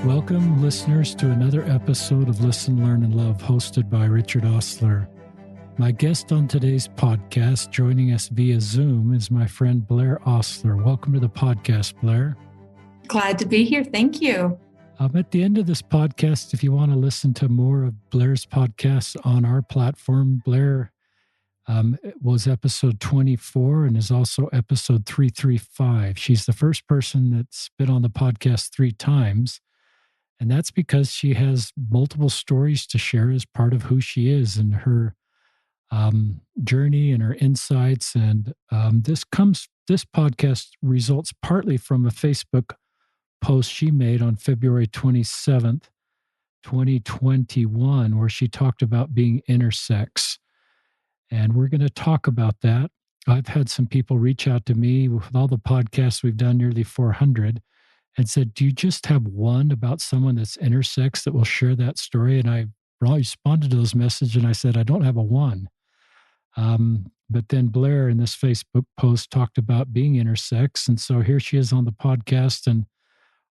Welcome, listeners, to another episode of Listen, Learn, and Love, hosted by Richard Ostler. My guest on today's podcast, joining us via Zoom, is my friend Blaire Ostler. Welcome to the podcast, Blaire. Glad to be here. Thank you. At the end of this podcast, if you want to listen to more of Blaire's podcasts on our platform, Blaire was episode 24 and is also episode 335. She's the first person that's been on the podcast 3 times. And that's because she has multiple stories to share as part of who she is and her journey and her insights. And this podcast results partly from a Facebook post she made on February 27th, 2021, where she talked about being intersex. And we're going to talk about that. I've had some people reach out to me with all the podcasts we've done, nearly 400, and said, do you just have one about someone that's intersex that will share that story? And I responded to those messages and I said, I don't have a one. But then Blaire in this Facebook post talked about being intersex. And so here she is on the podcast. And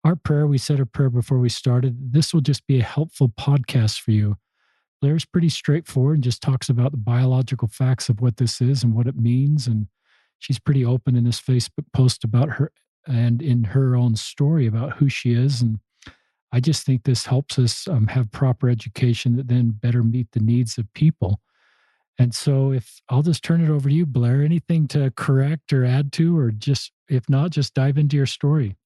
our prayer, we said a prayer before we started, this will just be a helpful podcast for you. Blaire's pretty straightforward and just talks about the biological facts of what this is and what it means. And she's pretty open in this Facebook post about her and in her own story about who she is. And I just think this helps us have proper education that then better meet the needs of people. And so I'll just turn it over to you, Blaire, anything to correct or add to, or just, if not, just dive into your story.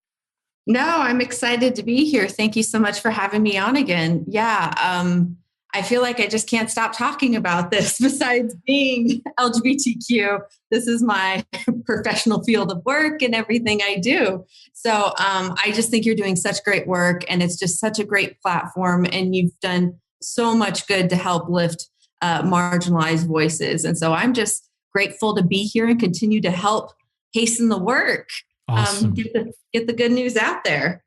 No, I'm excited to be here. Thank you so much for having me on again. Yeah. I feel like I just can't stop talking about this. Besides being LGBTQ, this is my professional field of work and everything I do. So I just think you're doing such great work, and it's just such a great platform, and you've done so much good to help lift marginalized voices. And so I'm just grateful to be here and continue to help hasten the work. Awesome. Get the good news out there.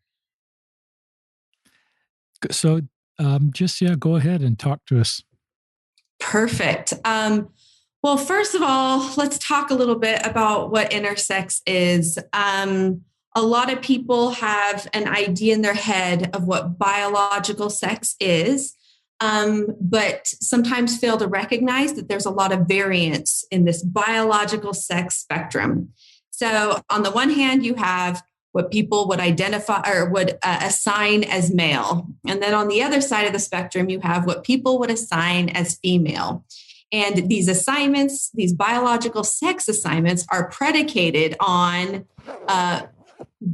So go ahead and talk to us. Perfect. Well, first of all, let's talk a little bit about what intersex is. A lot of people have an idea in their head of what biological sex is, but sometimes fail to recognize that there's a lot of variance in this biological sex spectrum. So on the one hand, you have what people would identify or would assign as male. And then on the other side of the spectrum, you have what people would assign as female. And these assignments, these biological sex assignments, are predicated on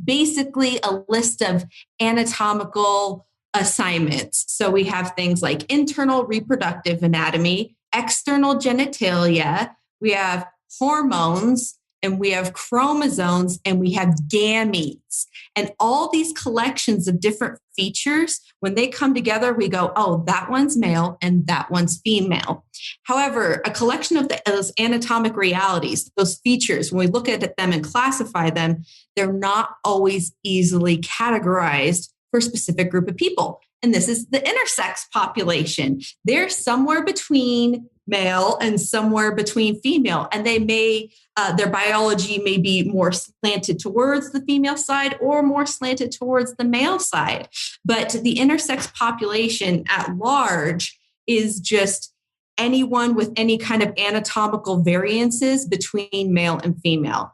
basically a list of anatomical assignments. So we have things like internal reproductive anatomy, external genitalia, we have hormones, and we have chromosomes, and we have gametes. And all these collections of different features, when they come together, we go, oh, that one's male and that one's female. However, a collection of those anatomic realities, those features, when we look at them and classify them, they're not always easily categorized for a specific group of people. And this is the intersex population. They're somewhere between male and somewhere between female. And they may, their biology may be more slanted towards the female side or more slanted towards the male side. But the intersex population at large is just anyone with any kind of anatomical variances between male and female.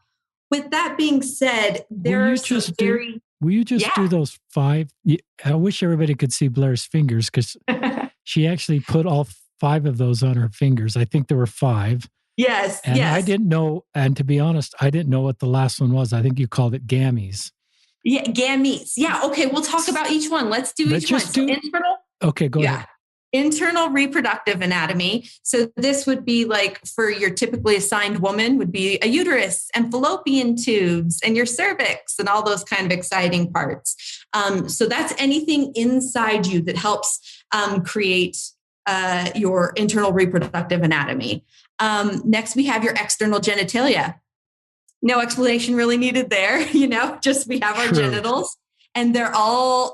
With that being said, there are some very... Will you just do those 5? I wish everybody could see Blaire's fingers, because she actually put all 5 of those on her fingers. I think there were 5. Yes. And yes. I didn't know, and to be honest, I didn't know what the last one was. I think you called it gametes. Yeah, gametes. Yeah. Okay. We'll talk about each one. Let's do each one. So internal. Okay, go ahead. Internal reproductive anatomy. So this would be like, for your typically assigned woman, would be a uterus and fallopian tubes and your cervix and all those kind of exciting parts. So that's anything inside you that helps create your internal reproductive anatomy. Next, we have your external genitalia. No explanation really needed there. Just we have our genitals. And they're all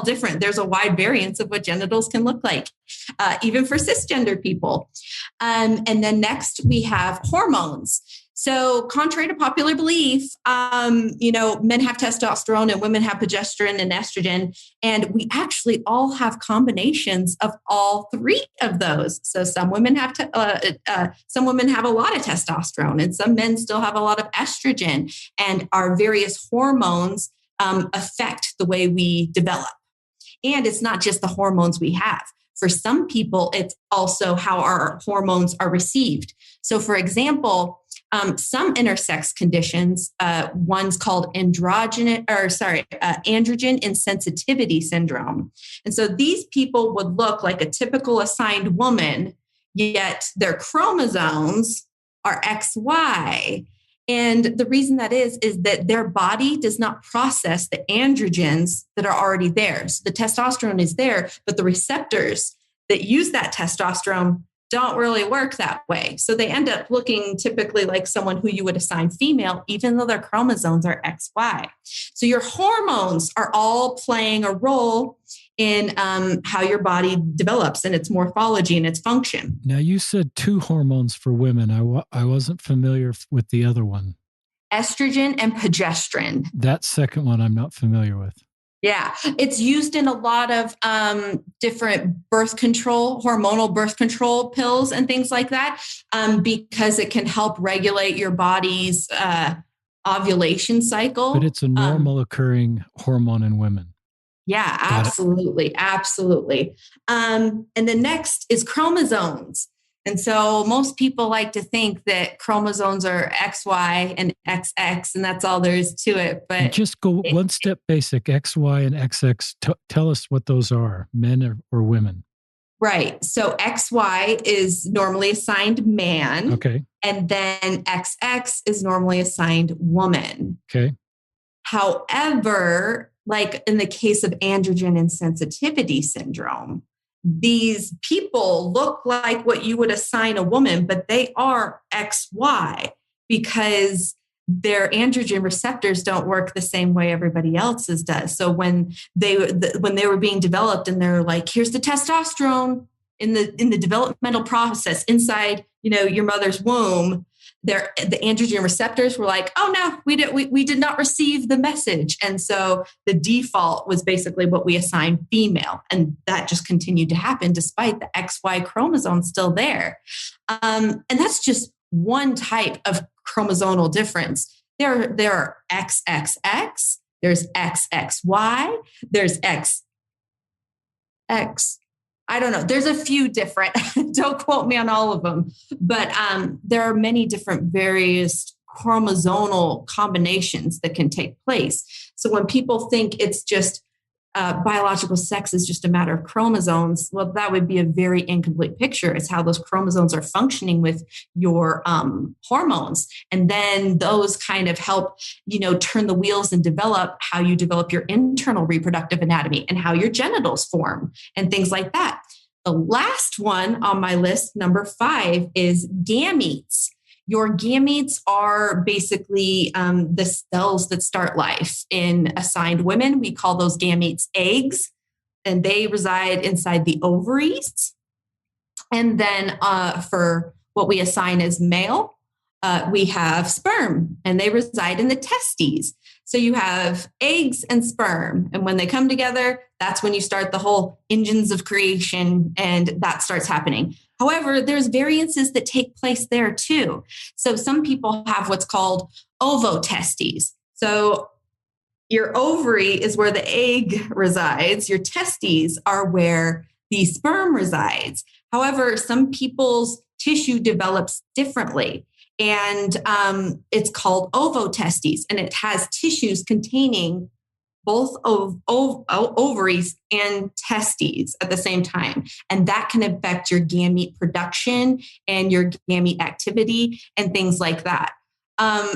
different. There's a wide variance of what genitals can look like, even for cisgender people. And then next we have hormones. So, contrary to popular belief, men have testosterone and women have progesterone and estrogen, and we actually all have combinations of all three of those. So, some women have some women have a lot of testosterone, and some men still have a lot of estrogen, and our various hormones affect the way we develop. And it's not just the hormones we have. For some people, it's also how our hormones are received. So, for example, some intersex conditions, one's called androgen insensitivity syndrome. And so these people would look like a typical assigned woman, yet their chromosomes are XY. And the reason that is that their body does not process the androgens that are already there. So the testosterone is there, but the receptors that use that testosterone don't really work that way. So they end up looking typically like someone who you would assign female, even though their chromosomes are XY. So your hormones are all playing a role in how your body develops and its morphology and its function. Now, you said 2 hormones for women. I wasn't familiar with the other one. Estrogen and progesterone. That second one I'm not familiar with. Yeah, it's used in a lot of different birth control, hormonal birth control pills and things like that, because it can help regulate your body's ovulation cycle. But it's a normal occurring hormone in women. Yeah, absolutely. Absolutely. And the next is chromosomes. And so most people like to think that chromosomes are XY and XX, and that's all there is to it. But and just go one step basic, XY and XX. Tell us what those are, men or women. Right. So XY is normally assigned man. Okay. And then XX is normally assigned woman. Okay. However, like in the case of androgen insensitivity syndrome, these people look like what you would assign a woman, but they are XY because their androgen receptors don't work the same way everybody else's does. So when they were being developed, and they're like, here's the testosterone in the developmental process inside, your mother's womb, the androgen receptors were like, oh no, we did not receive the message. And so the default was basically what we assigned female. And that just continued to happen despite the XY chromosome still there. And that's just one type of chromosomal difference. There are XXX, there's XXY, there's XX. I don't know. There's a few different, don't quote me on all of them, but there are many different various chromosomal combinations that can take place. So when people think it's just biological sex is just a matter of chromosomes, well, that would be a very incomplete picture. It's how those chromosomes are functioning with your hormones. And then those kind of help, turn the wheels and develop how you develop your internal reproductive anatomy and how your genitals form and things like that. The last one on my list, number 5, is gametes. Your gametes are basically the cells that start life. In assigned women, we call those gametes eggs, and they reside inside the ovaries. And then for what we assign as male, we have sperm, and they reside in the testes. So you have eggs and sperm, and when they come together, that's when you start the whole engines of creation, and that starts happening. However, there's variances that take place there too. So some people have what's called ovotestes. So your ovary is where the egg resides. Your testes are where the sperm resides. However, some people's tissue develops differently. And it's called ovotestes, and it has tissues containing both ovaries and testes at the same time. And that can affect your gamete production and your gamete activity and things like that.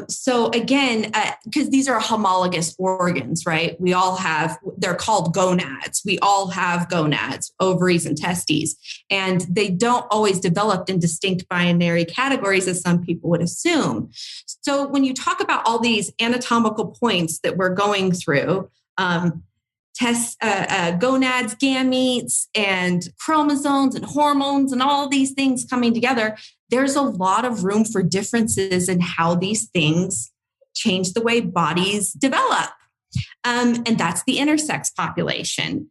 So again, because these are homologous organs, right? They're called gonads. We all have gonads, ovaries and testes, and they don't always develop in distinct binary categories as some people would assume. So when you talk about all these anatomical points that we're going through, gonads, gametes, and chromosomes and hormones and all these things coming together, there's a lot of room for differences in how these things change the way bodies develop. And that's the intersex population.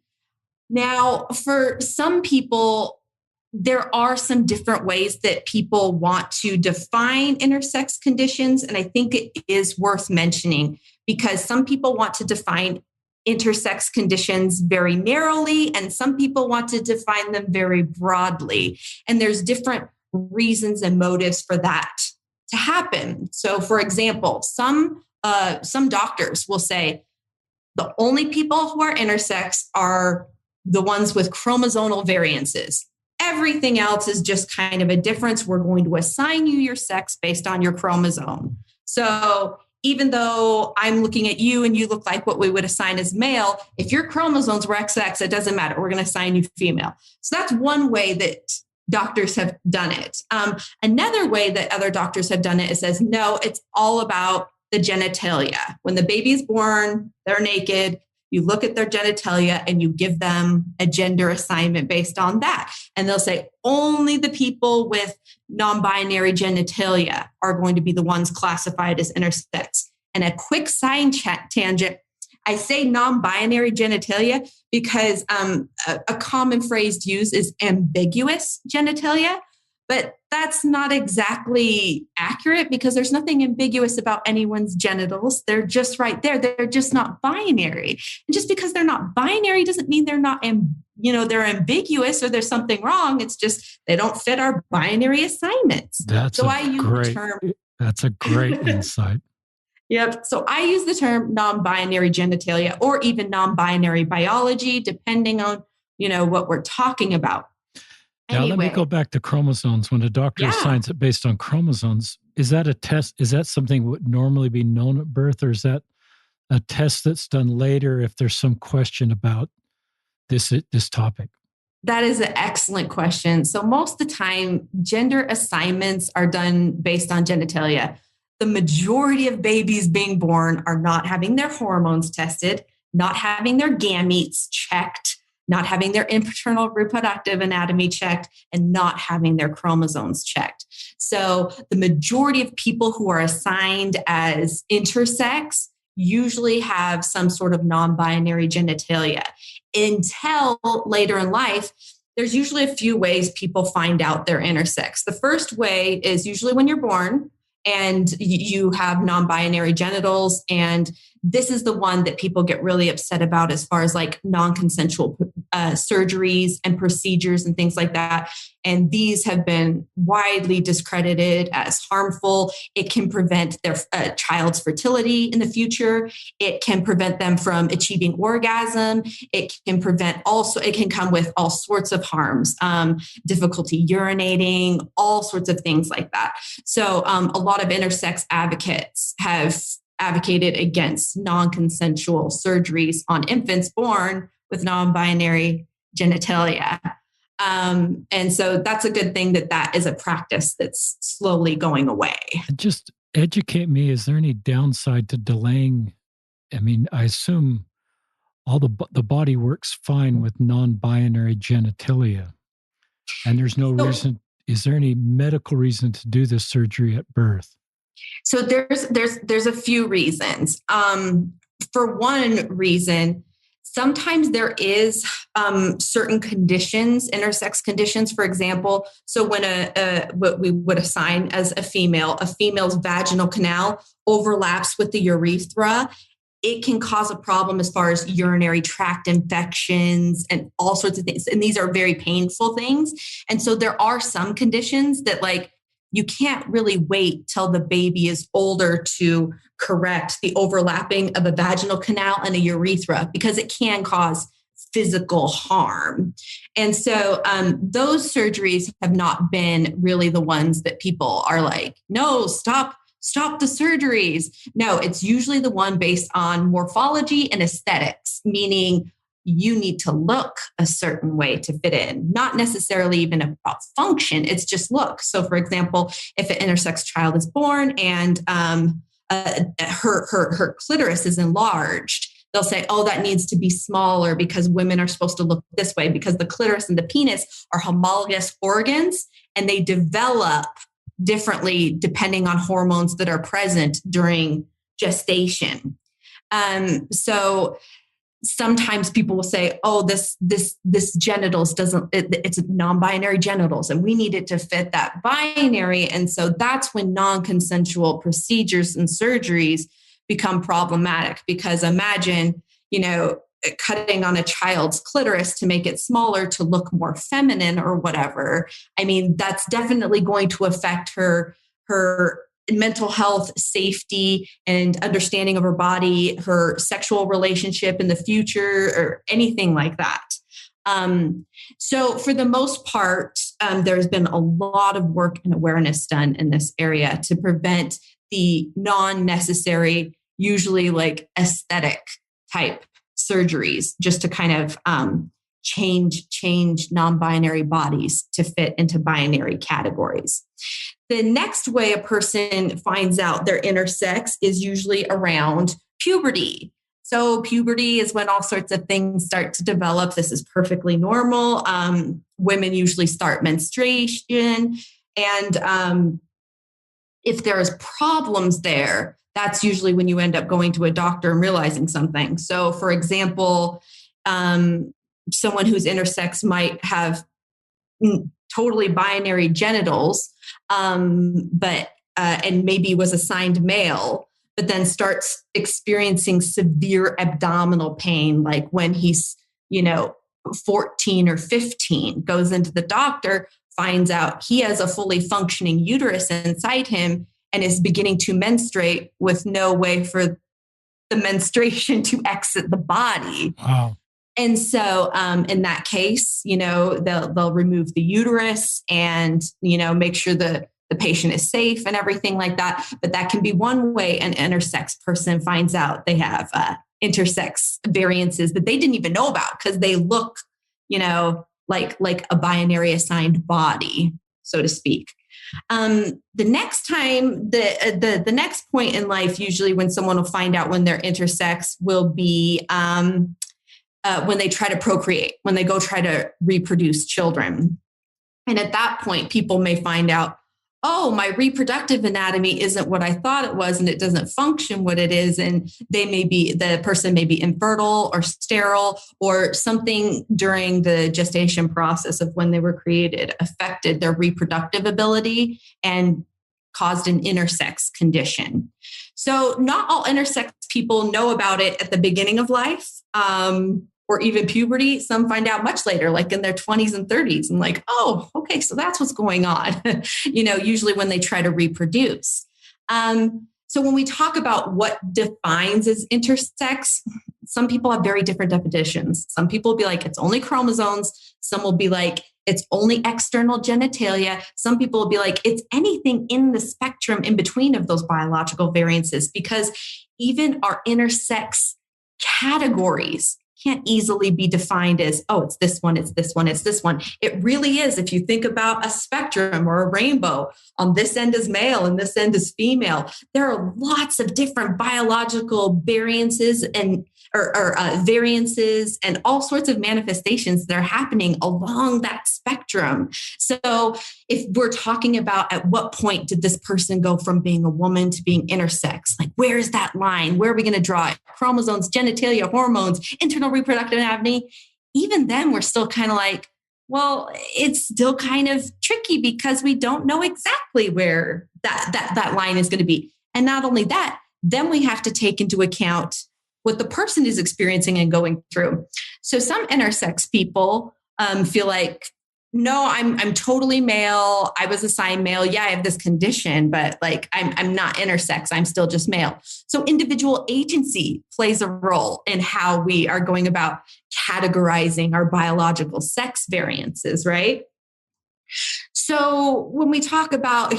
Now, for some people, there are some different ways that people want to define intersex conditions. And I think it is worth mentioning because some people want to define intersex conditions very narrowly, and some people want to define them very broadly. And there's different reasons and motives for that to happen. So, for example, some doctors will say the only people who are intersex are the ones with chromosomal variances. Everything else is just kind of a difference. We're going to assign you your sex based on your chromosome. So even though I'm looking at you and you look like what we would assign as male, if your chromosomes were XX, it doesn't matter. We're going to assign you female. So that's one way that doctors have done it. Another way that other doctors have done it is says, no, it's all about the genitalia. When the baby is born, they're naked. You look at their genitalia and you give them a gender assignment based on that. And they'll say only the people with non-binary genitalia are going to be the ones classified as intersex. And a quick side tangent, I say non-binary genitalia because a common phrase used is ambiguous genitalia. But that's not exactly accurate because there's nothing ambiguous about anyone's genitals. They're just right there. They're just not binary. And just because they're not binary doesn't mean they're not, they're ambiguous or there's something wrong. It's just they don't fit our binary assignments. That's a great insight. Yep. So I use the term non-binary genitalia or even non-binary biology, depending on, what we're talking about. Now, let me go back to chromosomes. When a doctor assigns it based on chromosomes, is that a test? Is that something that would normally be known at birth, or is that a test that's done later if there's some question about this topic? That is an excellent question. So most of the time, gender assignments are done based on genitalia. The majority of babies being born are not having their hormones tested, not having their gametes checked, not having their internal reproductive anatomy checked, and not having their chromosomes checked. So the majority of people who are assigned as intersex usually have some sort of non-binary genitalia. Until later in life, there's usually a few ways people find out they're intersex. The first way is usually when you're born and you have non-binary genitals, and this is the one that people get really upset about as far as like non-consensual surgeries and procedures and things like that. And these have been widely discredited as harmful. It can prevent their child's fertility in the future. It can prevent them from achieving orgasm. It can come with all sorts of harms, difficulty urinating, all sorts of things like that. So a lot of intersex advocates have advocated against non-consensual surgeries on infants born with non-binary genitalia. And so that's a good thing that is a practice that's slowly going away. Just educate me. Is there any downside to delaying? I mean, I assume all the body works fine with non-binary genitalia, and there's no reason. Is there any medical reason to do this surgery at birth? So there's a few reasons. For one reason, sometimes there is certain conditions, intersex conditions, for example. So when what we would assign as a female's vaginal canal overlaps with the urethra, it can cause a problem as far as urinary tract infections and all sorts of things. And these are very painful things. And so there are some conditions that you can't really wait till the baby is older to correct the overlapping of a vaginal canal and a urethra because it can cause physical harm. And so those surgeries have not been really the ones that people are like, no, stop the surgeries. No, it's usually the one based on morphology and aesthetics, meaning you need to look a certain way to fit in, not necessarily even about function. It's just look. So for example, if an intersex child is born and her clitoris is enlarged, they'll say, oh, that needs to be smaller because women are supposed to look this way, because the clitoris and the penis are homologous organs and they develop differently depending on hormones that are present during gestation. So sometimes people will say, oh, this genitals it's non-binary genitals and we need it to fit that binary. And so that's when non-consensual procedures and surgeries become problematic, because imagine, cutting on a child's clitoris to make it smaller to look more feminine or whatever. I mean, that's definitely going to affect her mental health, safety, and understanding of her body, her sexual relationship in the future, or anything like that. So for the most part, there's been a lot of work and awareness done in this area to prevent the non-necessary, usually like aesthetic type surgeries, just to kind of change non-binary bodies to fit into binary categories. The next way a person finds out they're intersex is usually around puberty. So puberty is when all sorts of things start to develop. This is perfectly normal. Women usually start menstruation. And if there's problems there, that's usually when you end up going to a doctor and realizing something. So for example, someone who's intersex might have totally binary genitals, but and maybe was assigned male, but then starts experiencing severe abdominal pain, like when he's 14 or 15, goes into the doctor, finds out he has a fully functioning uterus inside him and is beginning to menstruate with no way for the menstruation to exit the body. Wow. And so in that case, they'll remove the uterus and, make sure the patient is safe and everything like that. But that can be one way an intersex person finds out they have intersex variances that they didn't even know about, because they look, like a binary assigned body, so to speak. The next time, the next point in life, usually when someone will find out when they're intersex, will be when they try to procreate, when they go try to reproduce children. And at that point, people may find out, oh, my reproductive anatomy isn't what I thought it was, and it doesn't function what it is. And the person may be infertile or sterile, or something during the gestation process of when they were created affected their reproductive ability and caused an intersex condition. So not all intersex people know about it at the beginning of life, or even puberty. Some find out much later, like in their 20s and 30s, and like, oh, okay, so that's what's going on, usually when they try to reproduce. So when we talk about what defines as intersex, some people have very different definitions. Some people will be like, it's only chromosomes. Some will be like, it's only external genitalia. Some people will be like, it's anything in the spectrum in between of those biological variances, because even our intersex categories can't easily be defined as, oh, it's this one, it's this one, it's this one. It really is. If you think about a spectrum or a rainbow, on this end is male and this end is female, there are lots of different biological variances and variances and all sorts of manifestations that are happening along that spectrum. So if we're talking about at what point did this person go from being a woman to being intersex, like where is that line? Where are we going to draw it? Chromosomes, genitalia, hormones, internal reproductive anatomy. Even then, we're still kind of like, well, it's still kind of tricky because we don't know exactly where that line is going to be. And not only that, then we have to take into account what the person is experiencing and going through. So some intersex people feel like, no, I'm totally male. I was assigned male. Yeah, I have this condition, but like I'm not intersex. I'm still just male. So individual agency plays a role in how we are going about categorizing our biological sex variances, right? So when we talk about,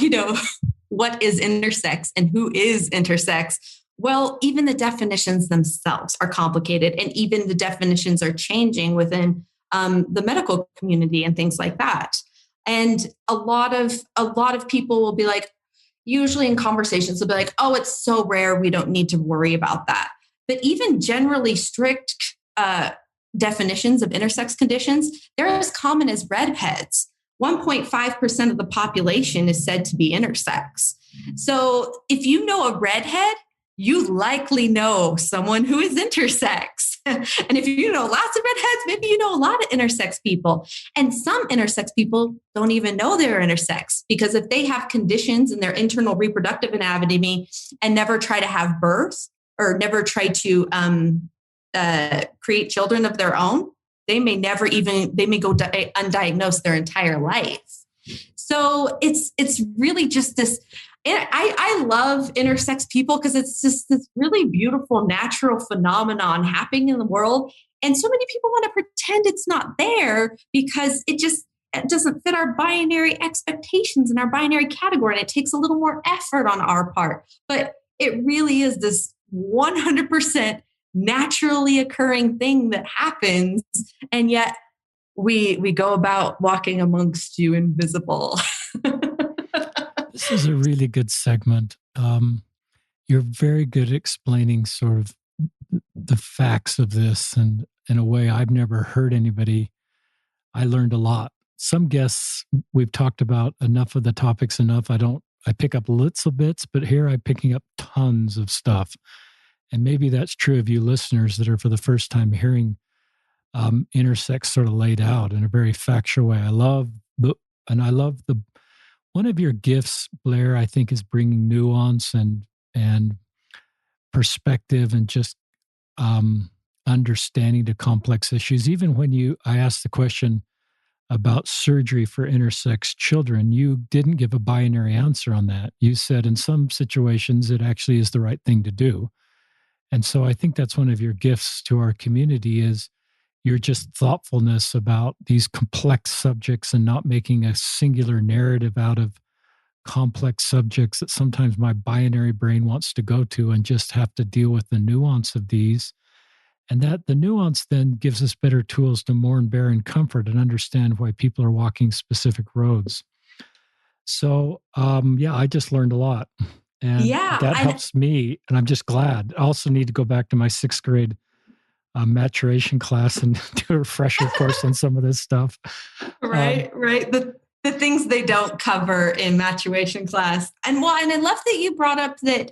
what is intersex and who is intersex, well, even the definitions themselves are complicated, and even the definitions are changing within the medical community and things like that. And a lot of people will be like, usually in conversations, they'll be like, oh, it's so rare, we don't need to worry about that. But even generally strict definitions of intersex conditions, they're as common as redheads. 1.5% of the population is said to be intersex. So if you know a redhead, you likely know someone who is intersex. And if you know lots of redheads, maybe you know a lot of intersex people. And some intersex people don't even know they're intersex, because if they have conditions in their internal reproductive anatomy and never try to have birth or never try to create children of their own, they may go undiagnosed their entire life. So it's really just this. I love intersex people because it's just this really beautiful natural phenomenon happening in the world. And so many people want to pretend it's not there because it doesn't fit our binary expectations and our binary category. And it takes a little more effort on our part. But it really is this 100% naturally occurring thing that happens. And yet we go about walking amongst you invisible. This is a really good segment. You're very good at explaining sort of the facts of this, and in a way I've never heard anybody. I learned a lot. Some guests, we've talked about enough of the topics enough. I pick up little bits, but here I'm picking up tons of stuff. And maybe that's true of you listeners that are for the first time hearing intersex sort of laid out in a very factual way. I love the one of your gifts, Blaire, I think, is bringing nuance and perspective and just understanding to complex issues. Even when I asked the question about surgery for intersex children, you didn't give a binary answer on that. You said in some situations it actually is the right thing to do. And so I think that's one of your gifts to our community is your just thoughtfulness about these complex subjects and not making a singular narrative out of complex subjects that sometimes my binary brain wants to go to, and just have to deal with the nuance of these. And that the nuance then gives us better tools to mourn, bear, and comfort and understand why people are walking specific roads. So, I just learned a lot. And that helps me. And I'm just glad. I also need to go back to my 6th grade maturation class and do a refresher course on some of this stuff. Right. The things they don't cover in maturation class. And I love that you brought up that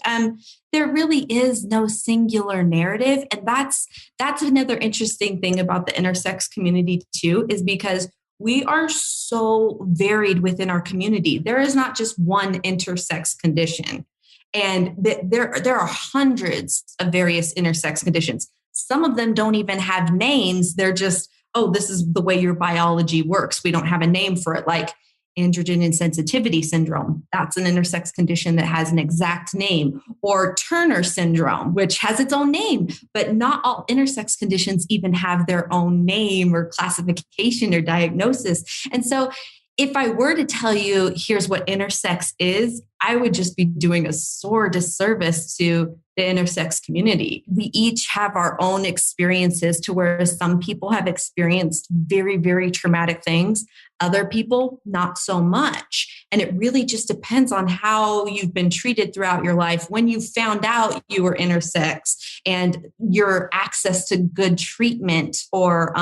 there really is no singular narrative. And that's another interesting thing about the intersex community too, is because we are so varied within our community. There is not just one intersex condition. And there are hundreds of various intersex conditions. Some of them don't even have names. They're just, this is the way your biology works. We don't have a name for it, like androgen insensitivity syndrome. That's an intersex condition that has an exact name. Or Turner syndrome, which has its own name. But not all intersex conditions even have their own name or classification or diagnosis. And so if I were to tell you, here's what intersex is, I would just be doing a sore disservice to the intersex community. We each have our own experiences, to where some people have experienced very, very traumatic things. Other people, not so much. And it really just depends on how you've been treated throughout your life, when you found out you were intersex, and your access to good treatment, or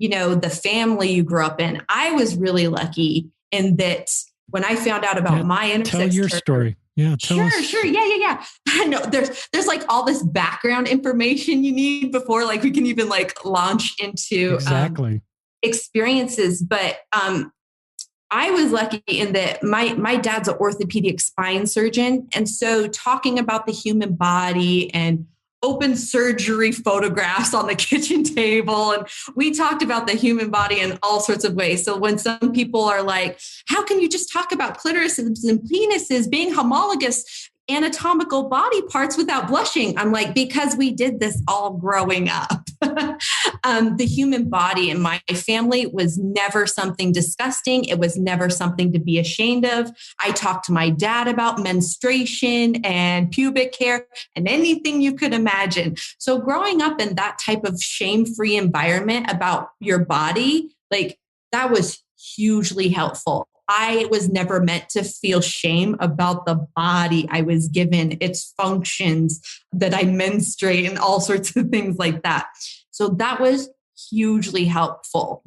the family you grew up in. I was really lucky in that when I found out about my intersex. Tell your story. Yeah. Sure. Yeah. I know there's like all this background information you need before we can even launch into exactly experiences. But I was lucky in that my dad's an orthopedic spine surgeon. And so talking about the human body and open surgery photographs on the kitchen table. And we talked about the human body in all sorts of ways. So when some people are like, how can you just talk about clitorises and penises being homologous anatomical body parts without blushing? I'm like, because we did this all growing up. The human body in my family was never something disgusting. It was never something to be ashamed of. I talked to my dad about menstruation and pubic hair and anything you could imagine. So growing up in that type of shame-free environment about your body, that was hugely helpful. I was never meant to feel shame about the body I was given, its functions, that I menstruate and all sorts of things like that. So that was hugely helpful.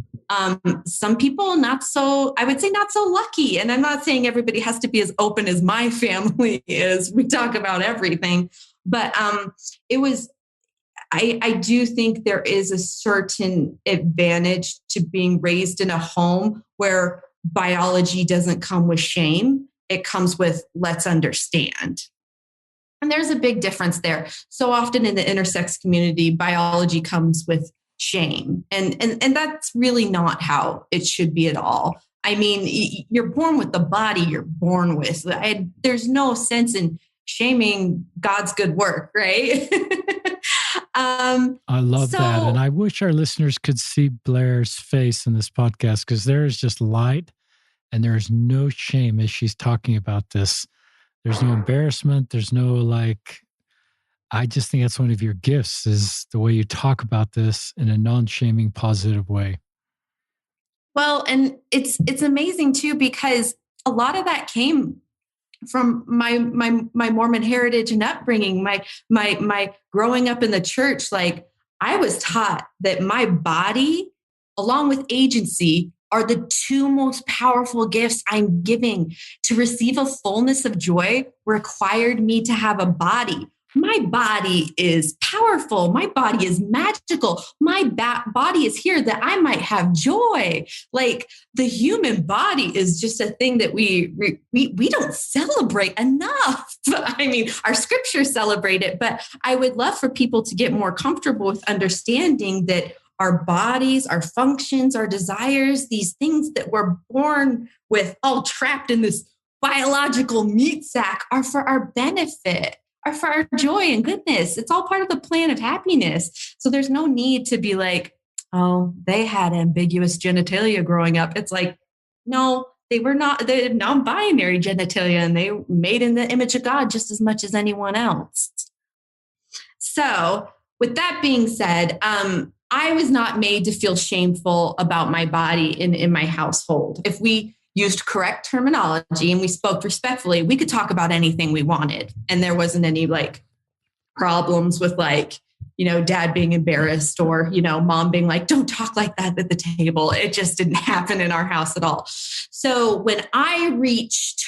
Some people I would say not so lucky. And I'm not saying everybody has to be as open as my family is. We talk about everything, but I do think there is a certain advantage to being raised in a home where biology doesn't come with shame. It comes with let's understand. And there's a big difference there. So often in the intersex community, biology comes with shame. And that's really not how it should be at all. I mean, you're born with the body you're born with. There's no sense in shaming God's good work, right? I love that. And I wish our listeners could see Blaire's face in this podcast, because there is just light and there's no shame as she's talking about this. There's no embarrassment. There's no I just think that's one of your gifts, is the way you talk about this in a non-shaming, positive way. Well, and it's amazing too, because a lot of that came from my Mormon heritage and upbringing, my growing up in the church. Like, I was taught that my body, along with agency, are the two most powerful gifts I'm giving. To receive a fullness of joy required me to have a body. My body is powerful. My body is magical. My body is here that I might have joy. Like, the human body is just a thing that we don't celebrate enough. I mean, our scriptures celebrate it, but I would love for people to get more comfortable with understanding that our bodies, our functions, our desires, these things that we're born with, all trapped in this biological meat sack, are for our benefit, are for our joy and goodness. It's all part of the plan of happiness. So there's no need to be like, oh, they had ambiguous genitalia growing up. It's like, no, they were not. They're non-binary genitalia, and they made in the image of God just as much as anyone else. So with that being said, I was not made to feel shameful about my body in my household. If we used correct terminology and we spoke respectfully, we could talk about anything we wanted. And there wasn't any problems with dad being embarrassed, or, mom being like, don't talk like that at the table. It just didn't happen in our house at all. So when I reached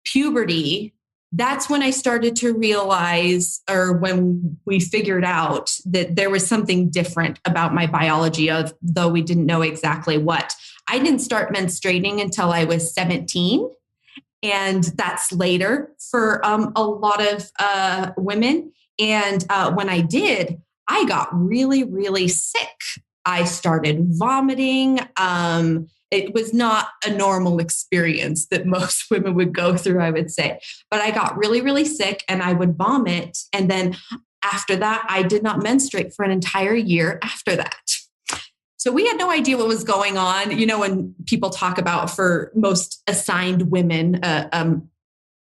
puberty, that's when I started to realize, or when we figured out, that there was something different about my biology, though we didn't know exactly what. I didn't start menstruating until I was 17. And that's later for a lot of women. And when I did, I got really, really sick. I started vomiting. It was not a normal experience that most women would go through, I would say. But I got really, really sick, and I would vomit. And then after that, I did not menstruate for an entire year after that. So we had no idea what was going on. When people talk about, for most assigned women,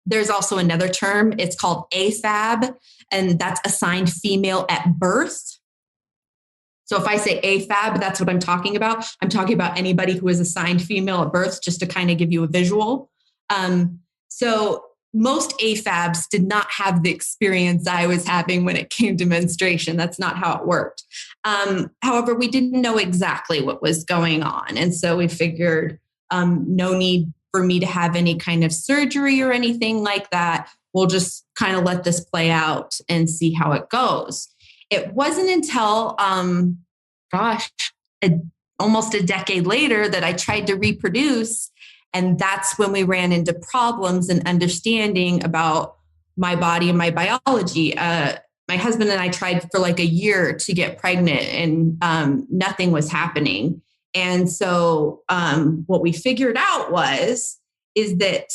there's also another term. It's called AFAB, and that's assigned female at birth. So if I say AFAB, that's what I'm talking about. I'm talking about anybody who is assigned female at birth, just to kind of give you a visual. So most AFABs did not have the experience I was having when it came to menstruation. That's not how it worked. However, we didn't know exactly what was going on. And so we figured no need for me to have any kind of surgery or anything like that. We'll just kind of let this play out and see how it goes. It wasn't until, almost a decade later, that I tried to reproduce. And that's when we ran into problems and understanding about my body and my biology. My husband and I tried for a year to get pregnant, and nothing was happening. And so what we figured out is that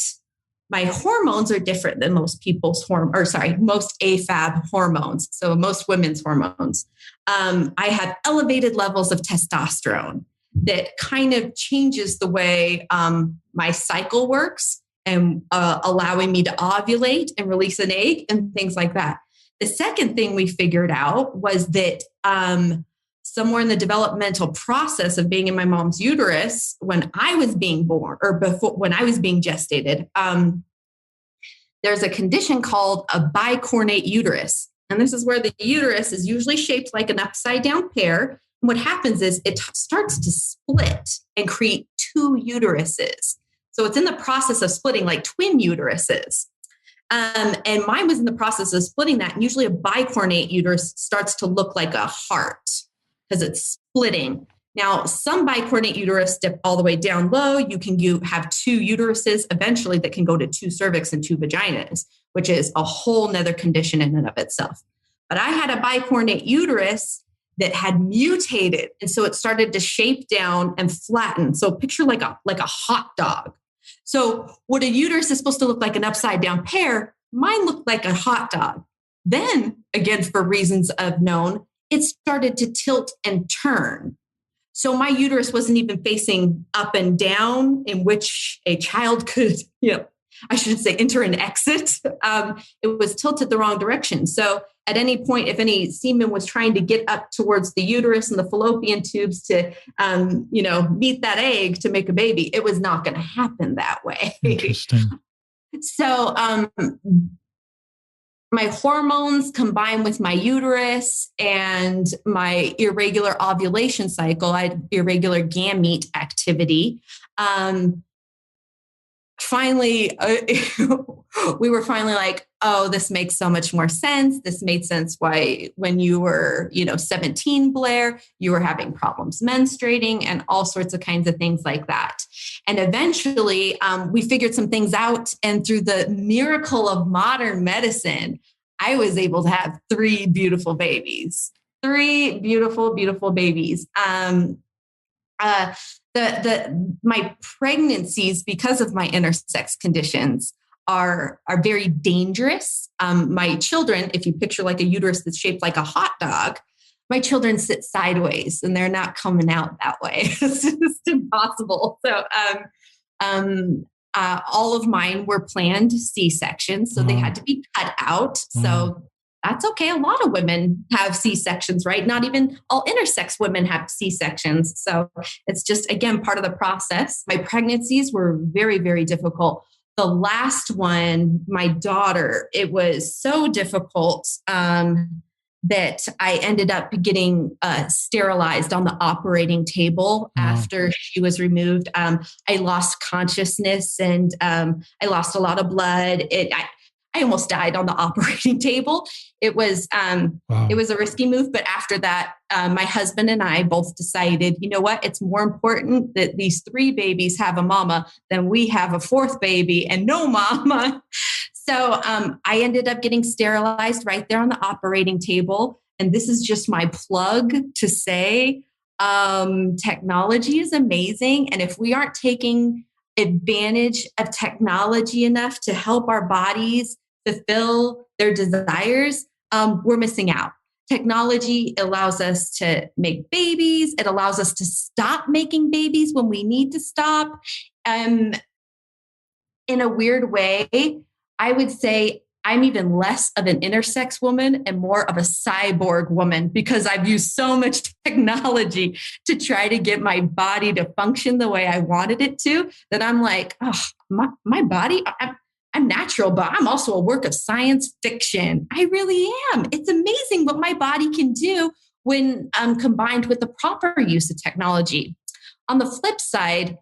my hormones are different than most most AFAB hormones. So most women's hormones. I have elevated levels of testosterone that kind of changes the way my cycle works, and allowing me to ovulate and release an egg and things like that. The second thing we figured out was that somewhere in the developmental process of being in my mom's uterus when I was being born or before when I was being gestated, there's a condition called a bicornate uterus. And this is where the uterus is usually shaped like an upside down pear. And what happens is it starts to split and create two uteruses. So it's in the process of splitting like twin uteruses. And mine was in the process of splitting that. And usually a bicornate uterus starts to look like a heart because it's splitting. Now, some bicornate uterus dip all the way down low. You can have two uteruses eventually that can go to two cervix and two vaginas, which is a whole nother condition in and of itself. But I had a bicornate uterus that had mutated. And so it started to shape down and flatten. So picture like a hot dog. So what a uterus is supposed to look like an upside down pear, mine looked like a hot dog. Then, again, for reasons unknown, it started to tilt and turn. So my uterus wasn't even facing up and down, in which a child could, I should say, enter and exit. It was tilted the wrong direction. So at any point, if any semen was trying to get up towards the uterus and the fallopian tubes to, meet that egg to make a baby, it was not going to happen that way. Interesting. So my hormones combined with my uterus and my irregular ovulation cycle, I had irregular gamete activity. Finally, we were finally like, oh, this makes so much more sense. This made sense why when you were, 17, Blaire, you were having problems menstruating and all sorts of kinds of things like that. And eventually we figured some things out. And through the miracle of modern medicine, I was able to have 3 beautiful babies, 3 beautiful, beautiful babies. My pregnancies, because of my intersex conditions, are very dangerous. My children, if you picture like a uterus that's shaped like a hot dog, my children sit sideways and they're not coming out that way. It's just impossible. So all of mine were planned C-sections, so they had to be cut out. So that's okay. A lot of women have C-sections, right? Not even all intersex women have C-sections. So it's just, again, part of the process. My pregnancies were very, very difficult. The last one, my daughter, it was so difficult that I ended up getting sterilized on the operating table after she was removed. I lost consciousness and I lost a lot of blood. I almost died on the operating table. It was It was a risky move, but after that, my husband and I both decided, you know what? It's more important that these 3 babies have a mama than we have a 4th baby and no mama. So I ended up getting sterilized right there on the operating table. And this is just my plug to say, technology is amazing. And if we aren't taking advantage of technology enough to help our bodies fulfill their desires, we're missing out. Technology allows us to make babies. It allows us to stop making babies when we need to stop. In a weird way, I would say I'm even less of an intersex woman and more of a cyborg woman because I've used so much technology to try to get my body to function the way I wanted it to, that I'm like, oh, my body, I'm natural, but I'm also a work of science fiction. I really am. It's amazing what my body can do when combined with the proper use of technology. On the flip side,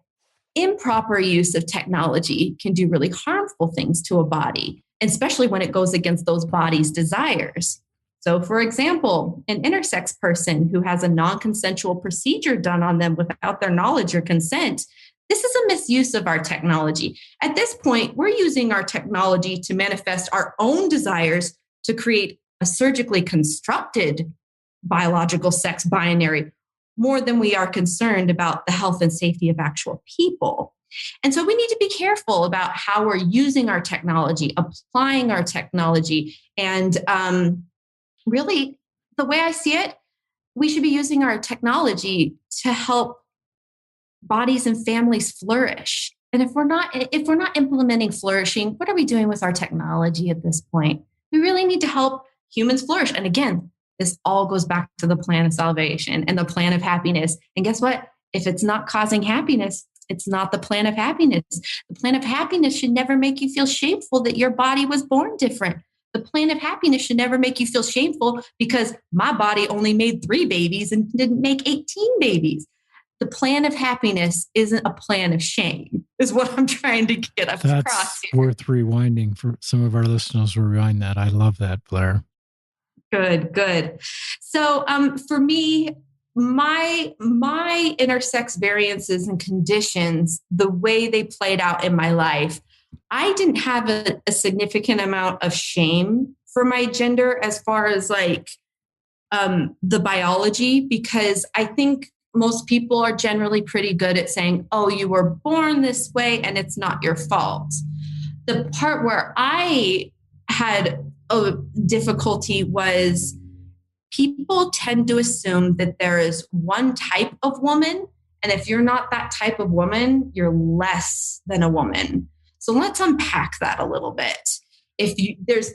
improper use of technology can do really harmful things to a body, especially when it goes against those body's desires. So, for example, an intersex person who has a non-consensual procedure done on them without their knowledge or consent, this is a misuse of our technology. At this point, we're using our technology to manifest our own desires to create a surgically constructed biological sex binary more than we are concerned about the health and safety of actual people. And so we need to be careful about how we're using our technology, applying our technology. And really, the way I see it, we should be using our technology to help bodies and families flourish. And if we're not implementing flourishing, what are we doing with our technology at this point? We really need to help humans flourish. And again, this all goes back to the plan of salvation and the plan of happiness. And guess what? If it's not causing happiness, it's not the plan of happiness. The plan of happiness should never make you feel shameful that your body was born different. The plan of happiness should never make you feel shameful because my body only made 3 babies and didn't make 18 babies. The plan of happiness isn't a plan of shame, is what I'm trying to get across here. That's worth rewinding for some of our listeners. Will rewind that. I love that, Blaire. Good. So for me, my intersex variances and conditions, the way they played out in my life, I didn't have a significant amount of shame for my gender as far as like the biology, because I think most people are generally pretty good at saying, oh, you were born this way and it's not your fault. The part where I had a difficulty was people tend to assume that there is one type of woman. And if you're not that type of woman, you're less than a woman. So let's unpack that a little bit. There's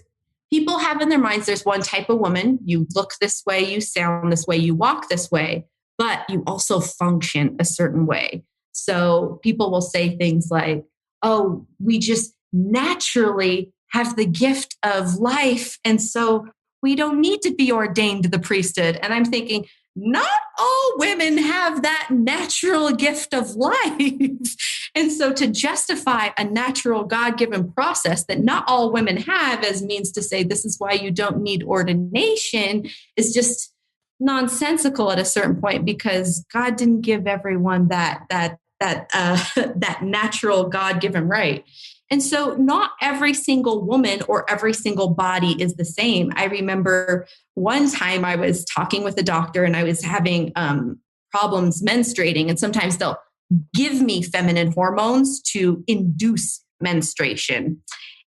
people have in their minds, there's one type of woman. You look this way, you sound this way, you walk this way, but you also function a certain way. So people will say things like, oh, we just naturally have the gift of life. And so we don't need to be ordained to the priesthood. And I'm thinking, not all women have that natural gift of life. And so to justify a natural God-given process that not all women have as means to say this is why you don't need ordination is just nonsensical at a certain point, because God didn't give everyone that natural God-given right. And so not every single woman or every single body is the same. I remember one time I was talking with a doctor and I was having problems menstruating, and sometimes they'll give me feminine hormones to induce menstruation.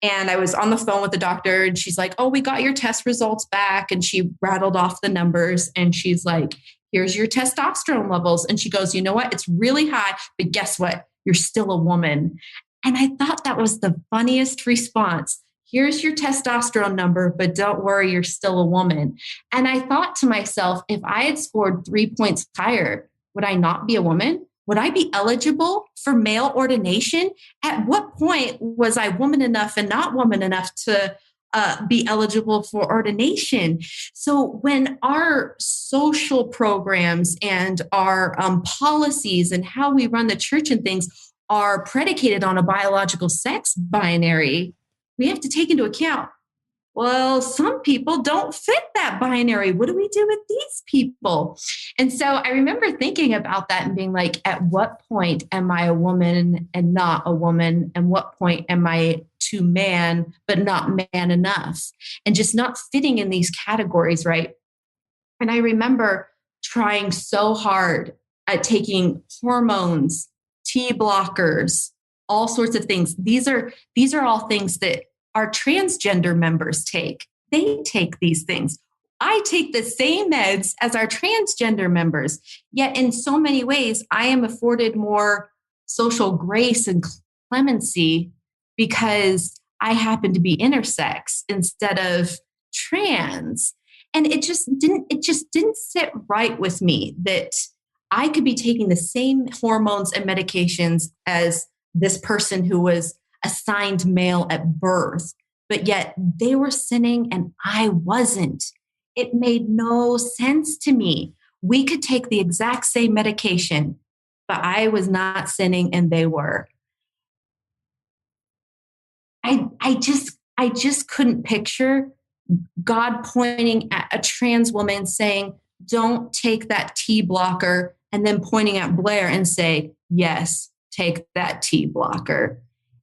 And I was on the phone with the doctor and she's like, oh, we got your test results back. And she rattled off the numbers and she's like, here's your testosterone levels. And she goes, you know what? It's really high, but guess what? You're still a woman. And I thought that was the funniest response. Here's your testosterone number, but don't worry, you're still a woman. And I thought to myself, if I had scored 3 points higher, would I not be a woman? Would I be eligible for male ordination? At what point was I woman enough and not woman enough to be eligible for ordination? So when our social programs and our policies and how we run the church and things are predicated on a biological sex binary, we have to take into account, well, some people don't fit that binary. What do we do with these people? And so I remember thinking about that and being like, at what point am I a woman and not a woman? And what point am I to man, but not man enough? And just not fitting in these categories, right? And I remember trying so hard at taking hormones, T blockers, all sorts of things. These are all things that our transgender members take. They take these things. I take the same meds as our transgender members. Yet in so many ways, I am afforded more social grace and clemency because I happen to be intersex instead of trans. And it just didn't sit right with me that I could be taking the same hormones and medications as this person who was assigned male at birth, but yet they were sinning and I wasn't. It made no sense to me. We could take the exact same medication, but I was not sinning and they were. I just couldn't picture God pointing at a trans woman saying, don't take that T blocker, and then pointing at Blaire and say, yes, take that T blocker.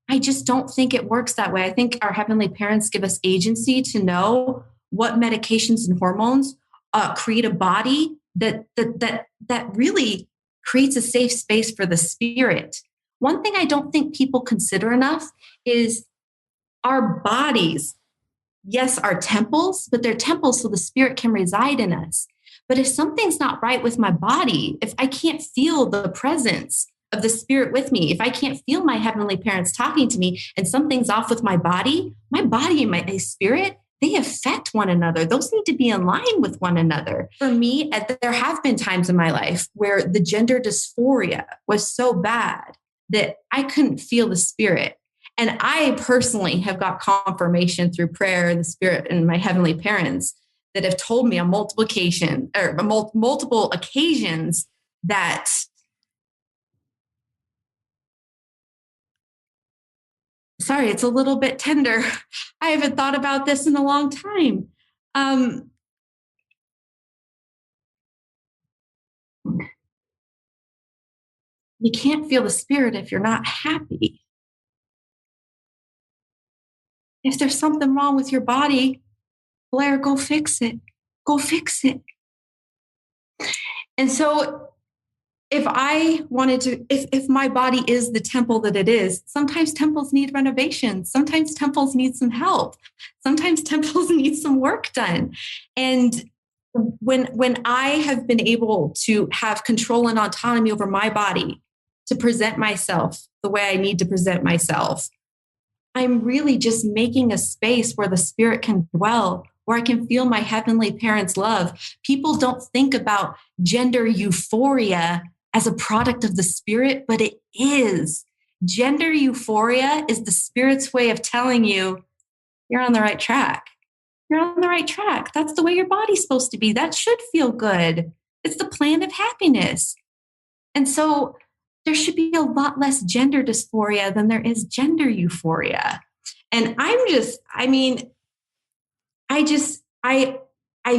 I just don't think it works that way. I think our heavenly parents give us agency to know what medications and hormones create a body that really creates a safe space for the spirit. One thing I don't think people consider enough is our bodies, yes, are temples, but they're temples so the spirit can reside in us. But if something's not right with my body, if I can't feel the presence of the spirit with me, if I can't feel my heavenly parents talking to me and something's off with my body and my spirit, they affect one another. Those need to be in line with one another. For me, there have been times in my life where the gender dysphoria was so bad that I couldn't feel the spirit. And I personally have got confirmation through prayer, the spirit, and my heavenly parents that have told me on multiple occasions that sorry, it's a little bit tender. I haven't thought about this in a long time. You can't feel the spirit if you're not happy. If there's something wrong with your body, Blaire, go fix it. Go fix it. And so if my body is the temple that it is, sometimes temples need renovation. Sometimes temples need some help. Sometimes temples need some work done. And when I have been able to have control and autonomy over my body to present myself the way I need to present myself, I'm really just making a space where the spirit can dwell, where I can feel my heavenly parents' love. People don't think about gender euphoria as a product of the spirit, but it is. Gender euphoria is the spirit's way of telling you you're on the right track. You're on the right track. That's the way your body's supposed to be. That should feel good. It's the plan of happiness. And so there should be a lot less gender dysphoria than there is gender euphoria. And I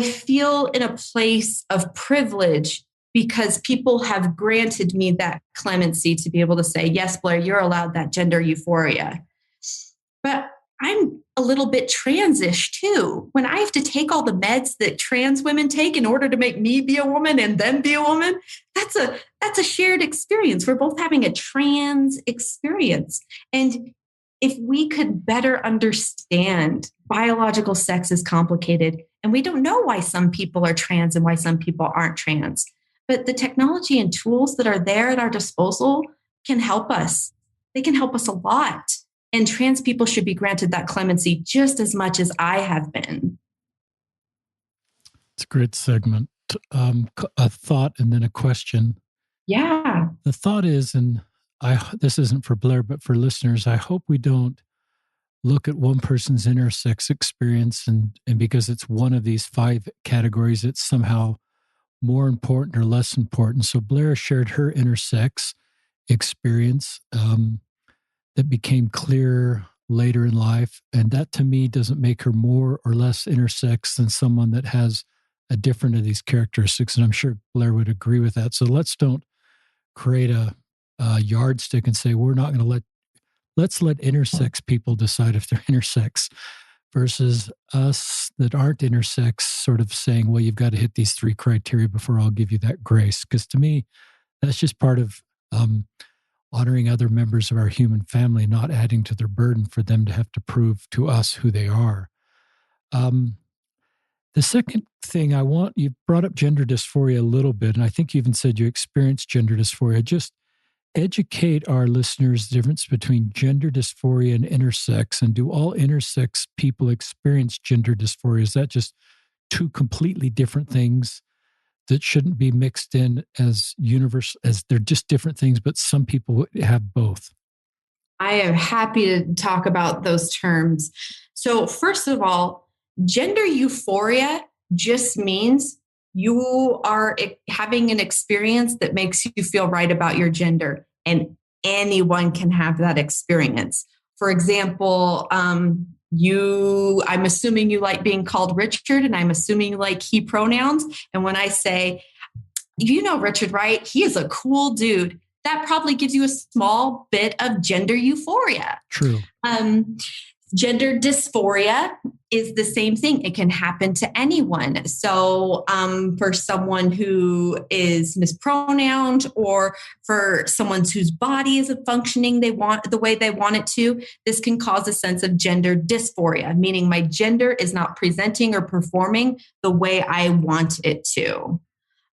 feel in a place of privilege because people have granted me that clemency to be able to say, yes, Blaire, you're allowed that gender euphoria. But I'm a little bit transish too. When I have to take all the meds that trans women take in order to make me be a woman and them be a woman, that's a shared experience. We're both having a trans experience. And if we could better understand biological sex is complicated, and we don't know why some people are trans and why some people aren't trans, but the technology and tools that are there at our disposal can help us. They can help us a lot. And trans people should be granted that clemency just as much as I have been. It's a great segment. A thought and then a question. Yeah. The thought is, and this isn't for Blaire, but for listeners, I hope we don't look at one person's intersex experience and because it's one of these 5 categories, it's somehow more important or less important. So Blaire shared her intersex experience that became clear later in life. And that to me doesn't make her more or less intersex than someone that has a different of these characteristics. And I'm sure Blaire would agree with that. So let's don't create a yardstick and say, we're not going to let's let intersex people decide if they're intersex versus us that aren't intersex sort of saying, well, you've got to hit these 3 criteria before I'll give you that grace. Because to me, that's just part of honoring other members of our human family, not adding to their burden for them to have to prove to us who they are. The second thing you brought up gender dysphoria a little bit, and I think you even said you experienced gender dysphoria. Just educate our listeners the difference between gender dysphoria and intersex, and do all intersex people experience gender dysphoria? Is that just 2 completely different things that shouldn't be mixed in as universal, as they're just different things, but some people have both? I am happy to talk about those terms. So first of all, gender euphoria just means you are having an experience that makes you feel right about your gender, and anyone can have that experience. For example, I'm assuming you like being called Richard, and I'm assuming you like he pronouns. And when I say, you know Richard, right? He is a cool dude. That probably gives you a small bit of gender euphoria. True. Gender dysphoria is the same thing. It can happen to anyone. So for someone who is mispronounced, or for someone whose body isn't functioning the way they want it to, this can cause a sense of gender dysphoria, meaning my gender is not presenting or performing the way I want it to.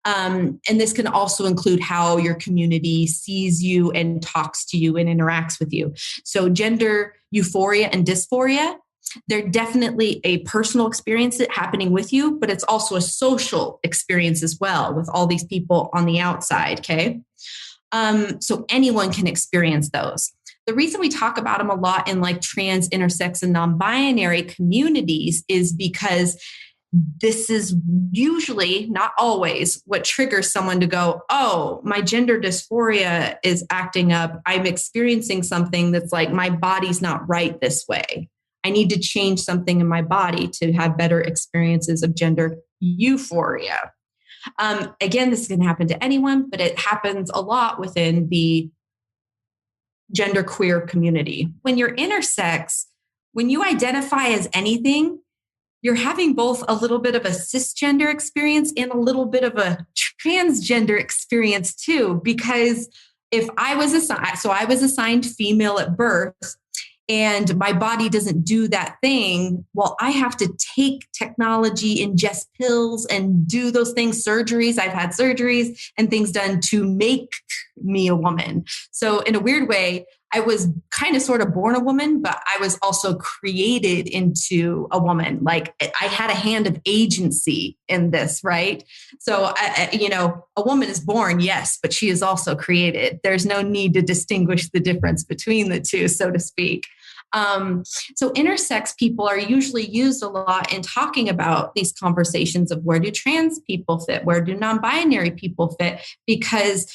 And this can also include how your community sees you and talks to you and interacts with you. So gender euphoria and dysphoria They're definitely a personal experience happening with you, but it's also a social experience as well with all these people on the outside. Okay. So anyone can experience those. The reason we talk about them a lot in like trans, intersex, and non-binary communities is because this is usually, not always, what triggers someone to go, oh, my gender dysphoria is acting up. I'm experiencing something that's like, my body's not right this way. I need to change something in my body to have better experiences of gender euphoria. Again, this can happen to anyone, but it happens a lot within the genderqueer community. When you're intersex, when you identify as anything, you're having both a little bit of a cisgender experience and a little bit of a transgender experience too. Because if I was assigned female at birth, and my body doesn't do that thing, well, I have to take technology, ingest pills, and do those things, surgeries. I've had surgeries and things done to make me a woman. So in a weird way, I was kind of sort of born a woman, but I was also created into a woman. Like I had a hand of agency in this, right? So, a woman is born, yes, but she is also created. There's no need to distinguish the difference between the two, so to speak. So intersex people are usually used a lot in talking about these conversations of where do trans people fit, where do non-binary people fit, because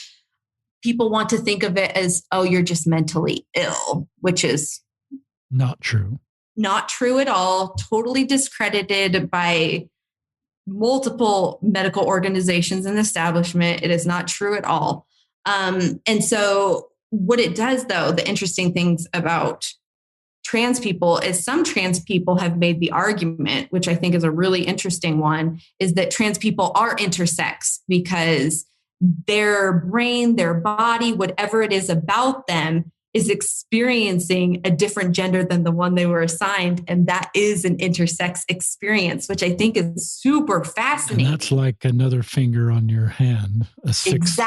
people want to think of it as, oh, you're just mentally ill, which is not true. Not true at all. Totally discredited by multiple medical organizations and establishment. It is not true at all. And so what it does, though, the interesting things about trans people is some trans people have made the argument, which I think is a really interesting one, is that trans people are intersex because their brain, their body, whatever it is about them is experiencing a different gender than the one they were assigned. And that is an intersex experience, which I think is super fascinating. And that's like another finger on your hand, a sixth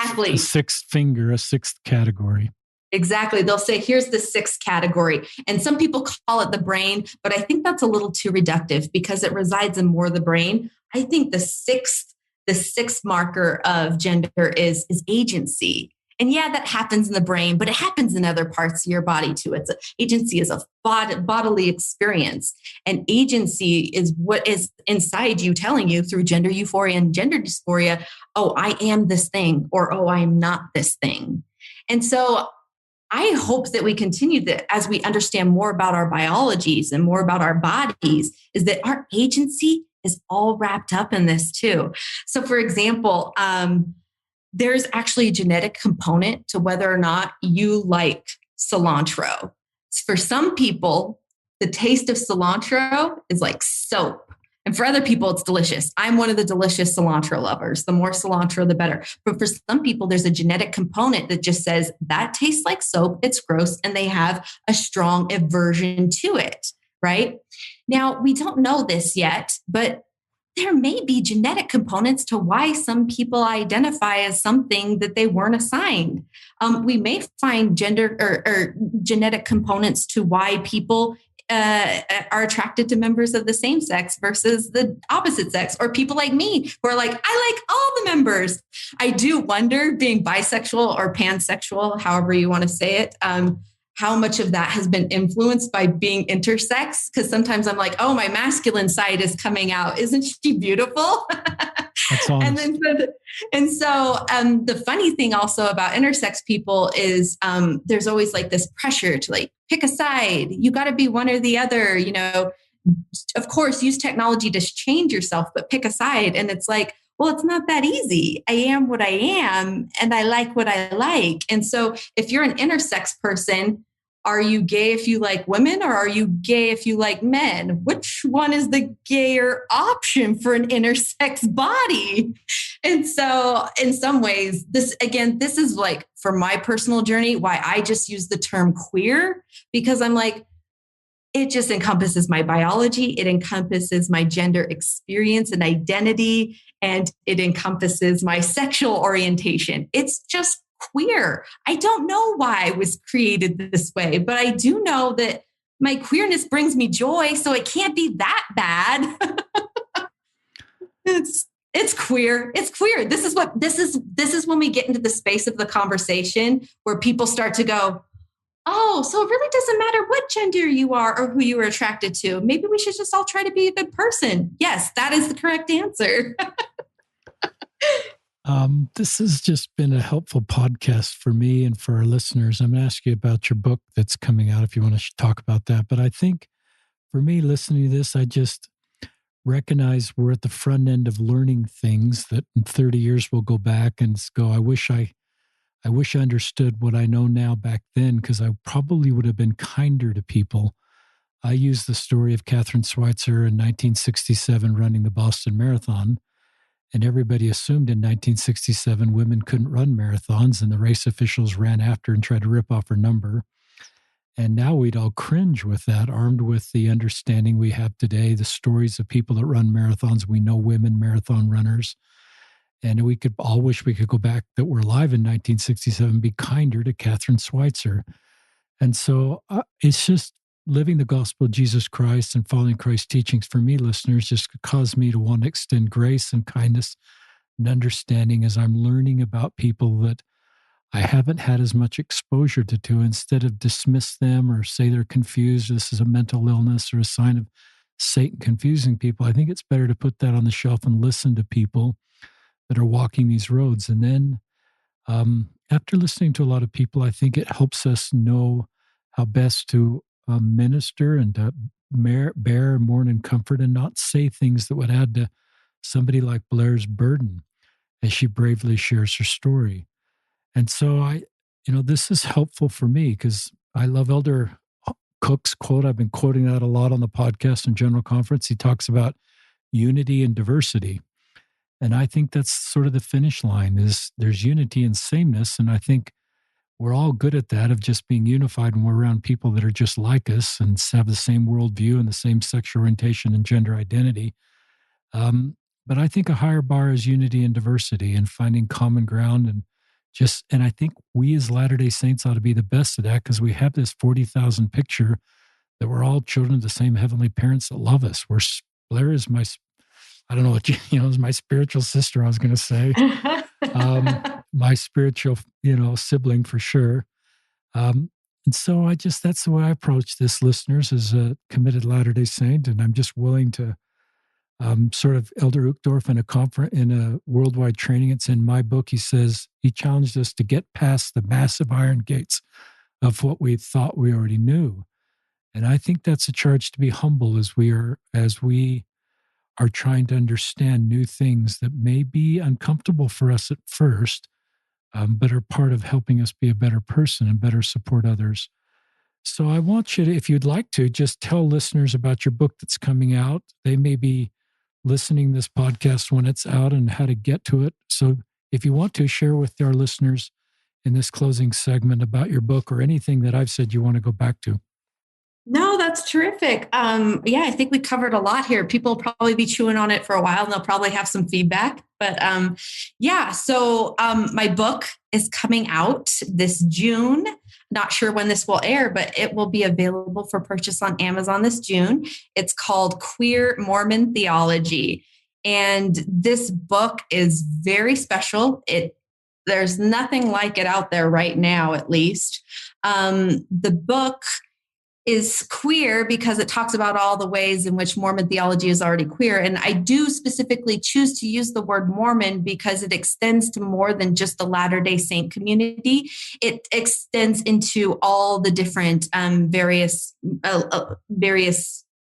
finger, a sixth category. Exactly. They'll say, here's the sixth category. And some people call it the brain, but I think that's a little too reductive because it resides in more the brain. I think the sixth marker of gender is agency. And yeah, that happens in the brain, but it happens in other parts of your body too. Agency is a bodily experience. And agency is what is inside you telling you through gender euphoria and gender dysphoria, oh, I am this thing, or oh, I am not this thing. And so I hope that we continue that as we understand more about our biologies and more about our bodies, is that our agency is all wrapped up in this too. So for example, there's actually a genetic component to whether or not you like cilantro. For some people, the taste of cilantro is like soap. And for other people, it's delicious. I'm one of the delicious cilantro lovers. The more cilantro, the better. But for some people, there's a genetic component that just says that tastes like soap. It's gross. And they have a strong aversion to it, right? Now, we don't know this yet, but there may be genetic components to why some people identify as something that they weren't assigned. We may find gender or genetic components to why people are attracted to members of the same sex versus the opposite sex, or people like me who are like, I like all the members. I do wonder, being bisexual or pansexual, however you want to say it, how much of that has been influenced by being intersex? Because sometimes I'm like, oh, my masculine side is coming out. Isn't she beautiful? That's honest. And so the funny thing also about intersex people is there's always like this pressure to like pick a side. You got to be one or the other, of course, use technology to change yourself, but pick a side. And it's like, well, it's not that easy. I am what I am and I like what I like. And so if you're an intersex person, are you gay if you like women or are you gay if you like men? Which one is the gayer option for an intersex body? And so in some ways, this is like for my personal journey, why I just use the term queer, because I'm like, it just encompasses my biology. It encompasses my gender experience and identity, and it encompasses my sexual orientation. It's just queer. I don't know why I was created this way, but I do know that my queerness brings me joy, so it can't be that bad. It's queer. It's queer. This is when we get into the space of the conversation where people start to go, oh, so it really doesn't matter what gender you are or who you are attracted to. Maybe we should just all try to be a good person. Yes, that is the correct answer. This has just been a helpful podcast for me and for our listeners. I'm going to ask you about your book that's coming out if you want to talk about that. But I think for me, listening to this, I just recognize we're at the front end of learning things that in 30 years we'll go back and go, I wish I understood what I know now back then, because I probably would have been kinder to people. I use the story of Catherine Schweitzer in 1967 running the Boston Marathon. And everybody assumed in 1967 women couldn't run marathons, and the race officials ran after and tried to rip off her number. And now we'd all cringe with that, armed with the understanding we have today, the stories of people that run marathons. We know women marathon runners. And we could all wish we could go back that we're alive in 1967, be kinder to Catherine Schweitzer. And so it's just living the gospel of Jesus Christ and following Christ's teachings for me, listeners, just caused me to want to extend grace and kindness and understanding as I'm learning about people that I haven't had as much exposure to, instead of dismiss them or say they're confused, this is a mental illness or a sign of Satan confusing people. I think it's better to put that on the shelf and listen to people that are walking these roads. And then after listening to a lot of people, I think it helps us know how best to minister and to bear, mourn, and comfort, and not say things that would add to somebody like Blaire's burden as she bravely shares her story. And so this is helpful for me because I love Elder Cook's quote. I've been quoting that a lot on the podcast and General Conference. He talks about unity and diversity. And I think that's sort of the finish line is there's unity and sameness. And I think we're all good at that, of just being unified when we're around people that are just like us and have the same worldview and the same sexual orientation and gender identity. But I think a higher bar is unity and diversity and finding common ground. And I think we as Latter-day Saints ought to be the best at that, because we have this 40,000 picture that we're all children of the same heavenly parents that love us. Blaire is I don't know what, is my spiritual sister, I was going to say. My spiritual, sibling for sure. And so that's the way I approach this, listeners, as a committed Latter-day Saint. And I'm just willing to sort of Elder Uchtdorf in a worldwide training. It's in my book. He challenged us to get past the massive iron gates of what we thought we already knew. And I think that's a charge to be humble as we are trying to understand new things that may be uncomfortable for us at first, but are part of helping us be a better person and better support others. So I want you to, if you'd like to, just tell listeners about your book that's coming out. They may be listening to this podcast when it's out and how to get to it. So if you want to share with our listeners in this closing segment about your book or anything that I've said you want to go back to. No, that's terrific. I think we covered a lot here. People will probably be chewing on it for a while and they'll probably have some feedback. But my book is coming out this June. Not sure when this will air, but it will be available for purchase on Amazon this June. It's called Queer Mormon Theology. And this book is very special. There's nothing like it out there right now, at least. The book is queer because it talks about all the ways in which Mormon theology is already queer. And I do specifically choose to use the word Mormon because it extends to more than just the Latter-day Saint community. It extends into all the different various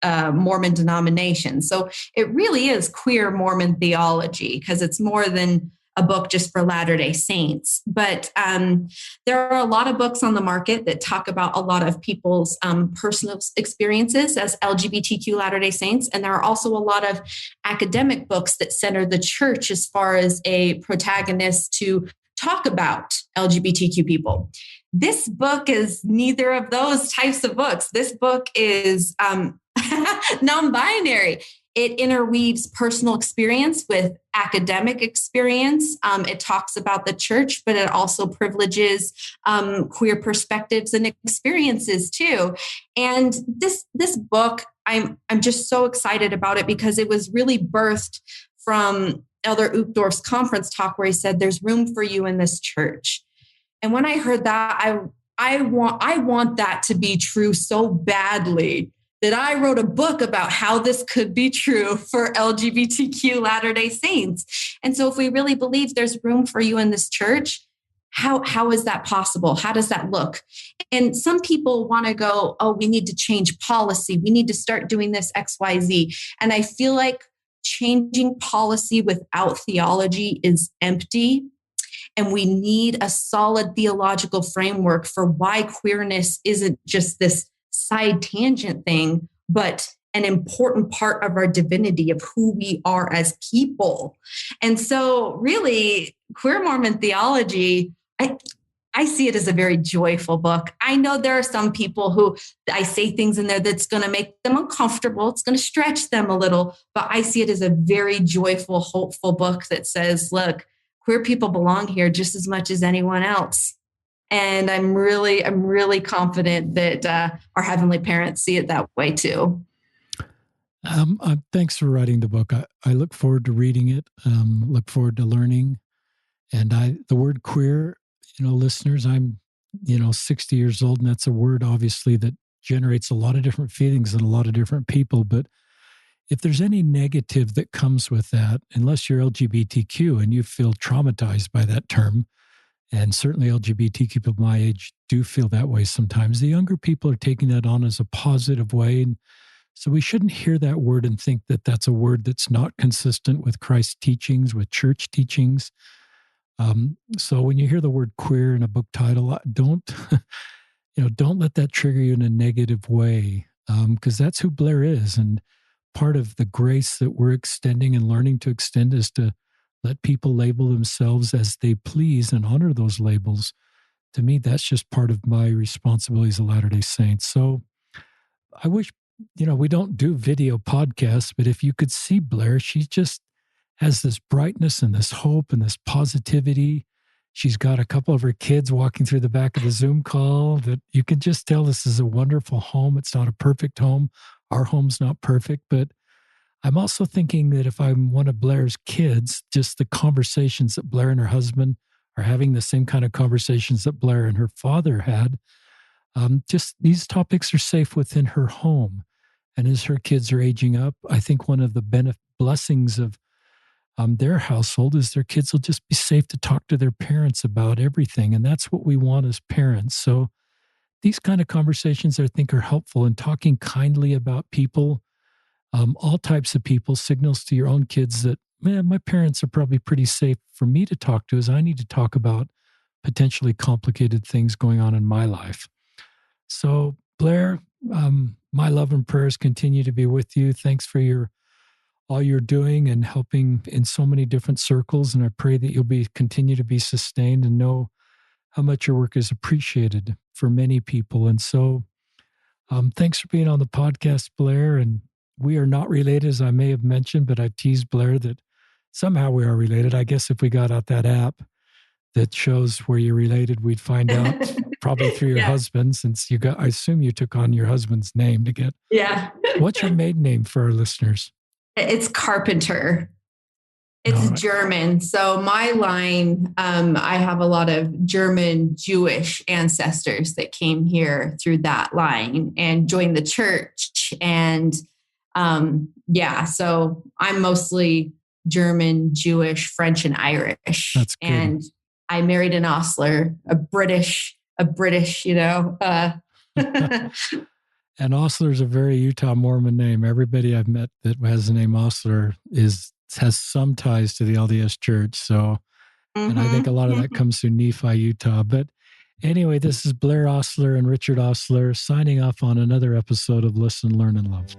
Mormon denominations. So it really is queer Mormon theology because it's more than a book just for Latter-day Saints. But there are a lot of books on the market that talk about a lot of people's personal experiences as LGBTQ Latter-day Saints. And there are also a lot of academic books that center the church as far as a protagonist to talk about LGBTQ people. This book is neither of those types of books. This book is non-binary. it interweaves personal experience with academic experience. It talks about the church, but it also privileges queer perspectives and experiences too. And this book, I'm just so excited about it because it was really birthed from Elder Uchtdorf's conference talk where he said, "There's room for you in this church." And when I heard that, I want that to be true so badly that I wrote a book about how this could be true for LGBTQ Latter-day Saints. And so if we really believe there's room for you in this church, how is that possible? How does that look? And some people want to go, oh, we need to change policy. We need to start doing this XYZ. And I feel like changing policy without theology is empty. And we need a solid theological framework for why queerness isn't just this side tangent thing, but an important part of our divinity of who we are as people. And so really, Queer Mormon Theology, I see it as a very joyful book. I know there are some people who I say things in there that's going to make them uncomfortable. It's going to stretch them a little, but I see it as a very joyful, hopeful book that says, look, queer people belong here just as much as anyone else. And I'm really confident that our heavenly parents see it that way too. Thanks for writing the book. I look forward to reading it. Look forward to learning. And the word queer, listeners, I'm 60 years old, and that's a word obviously that generates a lot of different feelings in a lot of different people. But if there's any negative that comes with that, unless you're LGBTQ and you feel traumatized by that term, and certainly LGBTQ people my age do feel that way sometimes, the younger people are taking that on as a positive way. And so we shouldn't hear that word and think that that's a word that's not consistent with Christ's teachings, with church teachings. So when you hear the word queer in a book title, don't let that trigger you in a negative way, because that's who Blaire is. And part of the grace that we're extending and learning to extend is to let people label themselves as they please and honor those labels. To me, that's just part of my responsibility as a Latter-day Saint. So I wish, we don't do video podcasts, but if you could see Blaire, she just has this brightness and this hope and this positivity. She's got a couple of her kids walking through the back of the Zoom call that you can just tell this is a wonderful home. It's not a perfect home. Our home's not perfect, but I'm also thinking that if I'm one of Blaire's kids, just the conversations that Blaire and her husband are having, the same kind of conversations that Blaire and her father had, just these topics are safe within her home. And as her kids are aging up, I think one of the blessings of their household is their kids will just be safe to talk to their parents about everything. And that's what we want as parents. So these kind of conversations, I think, are helpful in talking kindly about people, all types of people, signals to your own kids that, man, my parents are probably pretty safe for me to talk to as I need to talk about potentially complicated things going on in my life. So, Blaire, my love and prayers continue to be with you. Thanks for all you're doing and helping in so many different circles. And I pray that you'll continue to be sustained and know how much your work is appreciated for many people. And so thanks for being on the podcast, Blaire. And we are not related, as I may have mentioned, but I teased Blaire that somehow we are related. I guess if we got out that app that shows where you're related, we'd find out probably through your husband, since I assume you took on your husband's name to get. Yeah. What's your maiden name for our listeners? It's Carpenter. It's German. So my line, I have a lot of German Jewish ancestors that came here through that line and joined the church. And so I'm mostly German, Jewish, French, and Irish. That's good. And I married an Ostler, a British, And Ostler is a very Utah Mormon name. Everybody I've met that has the name Ostler has some ties to the LDS Church. So, and I think a lot of that comes through Nephi, Utah. But anyway, this is Blaire Ostler and Richard Ostler signing off on another episode of Listen, Learn, and Love.